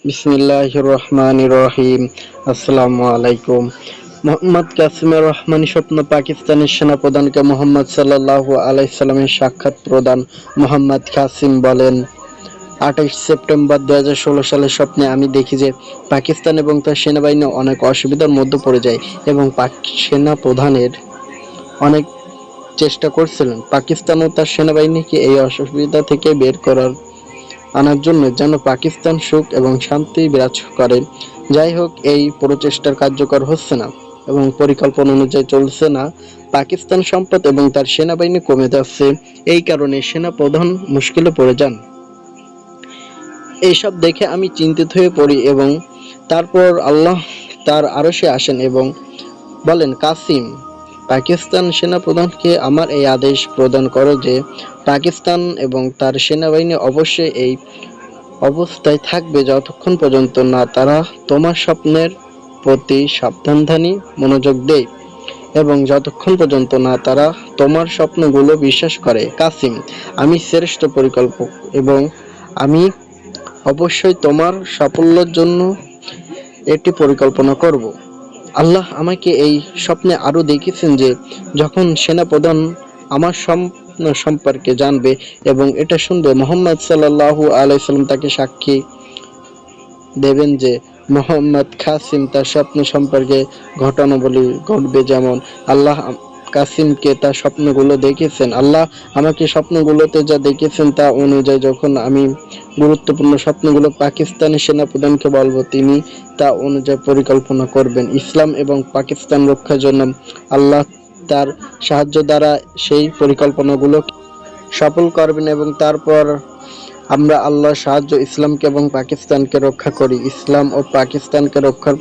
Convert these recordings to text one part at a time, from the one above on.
বিসমিল্লাহির রহমানির রহিম। আসসালামু আলাইকুম। মোহাম্মদ কাসিমের রহমানী স্বপ্ন পাকিস্তানের সেনাপ্রধানকে মোহাম্মদ সাল্লাল্লাহু আলাইহি সাল্লামের সাক্ষাৎ প্রদান। মোহাম্মদ কাসিম বলেন, 28 সেপ্টেম্বর 2016 সালের স্বপ্নে আমি দেখি যে পাকিস্তান এবং তার সেনাবাহিনী অনেক অসুবিধার মধ্যে পড়ে যায় এবং সেনাপ্রধানের অনেক চেষ্টা করছিলেন পাকিস্তান ও তার সেনাবাহিনীকে এই অসুবিধা থেকে বের আনার জন্য যেন পাকিস্তান সুখ এবং শান্তি বিরাজ করে। যাই হোক, এই প্রচেষ্টার কার্যকর হচ্ছে না এবং পরিকল্পনা অনুযায়ী চলছে না। পাকিস্তান সম্পদ এবং তার সেনাবাহিনী কমে যাচ্ছে। এই কারণে সেনাপ্রধান মুশকিলে পড়ে যান। এইসব দেখে আমি চিন্তিত হয়ে পড়ি এবং তারপর আল্লাহ তার আরশে আসেন এবং বলেন, কাসিম, পাকিস্তান সেনাপ্রধানকে আমার এই আদেশ প্রদান করো যে পাকিস্তান এবং তার সেনাবাহিনী অবশ্যই এই অবস্থায় থাকবে যতক্ষণ পর্যন্ত না তারা তোমার স্বপ্নের প্রতি সাবধানধানী মনোযোগ দেয় এবং যতক্ষণ পর্যন্ত না তারা তোমার স্বপ্নগুলো বিশ্বাস করে। কাসিম, আমি শ্রেষ্ঠ পরিকল্পক এবং আমি অবশ্যই তোমার সাফল্যের জন্য একটি পরিকল্পনা করব। আল্লাহ আমাকে এই স্বপ্নে আরো দেখিয়েছেন যে যখন সেনাপ্রধান আমার স্বপ্ন সম্পর্কে জানবে এবং এটা শুনবে, মুহাম্মদ সাল্লাল্লাহু আলাইহি সাল্লাম তাকে সাক্ষী দেবেন যে মোহাম্মদ কাসিম তার স্বপ্ন সম্পর্কে ঘটনাবলী ঘটবে। যেমন আল্লাহ কাসিমকে তার স্বপ্নগুলো দেখিয়েছেন। আল্লাহ আমাকে স্বপ্নগুলোতে যা দেখিয়েছেন তা অনুযায়ী যখন আমি গুরুত্বপূর্ণ স্বপ্নগুলো পাকিস্তানি সেনাপ্রধানকে বলবো, তিনি তা অনুযায়ী পরিকল্পনা করবেন। ইসলাম এবং পাকিস্তান রক্ষার জন্য আল্লাহ তার সাহায্য দ্বারা সেই পরিকল্পনাগুলো সফল করবেন এবং তারপর আমরা আল্লাহর সাহায্য ইসলামকে এবং পাকিস্তানকে রক্ষা করি। ইসলাম ও পাকিস্তানকে রক্ষা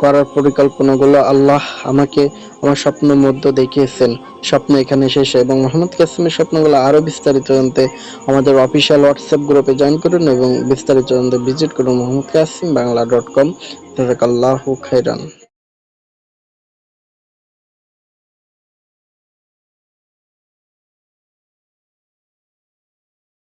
করার পরিকল্পনাগুলো আল্লাহ আমাকে আমার স্বপ্নের মধ্যে দেখিয়েছেন। স্বপ্ন এখানে শেষ এবং মোহাম্মদ কাসিমের স্বপ্নগুলো আরো বিস্তারিত জানতে আমাদের অফিসিয়াল হোয়াটসঅ্যাপ গ্রুপে জয়েন করুন এবং বিস্তারিত জানতে ভিজিট করুন mohammedkasim.bangla.com। জাযাকাল্লাহু খাইরান।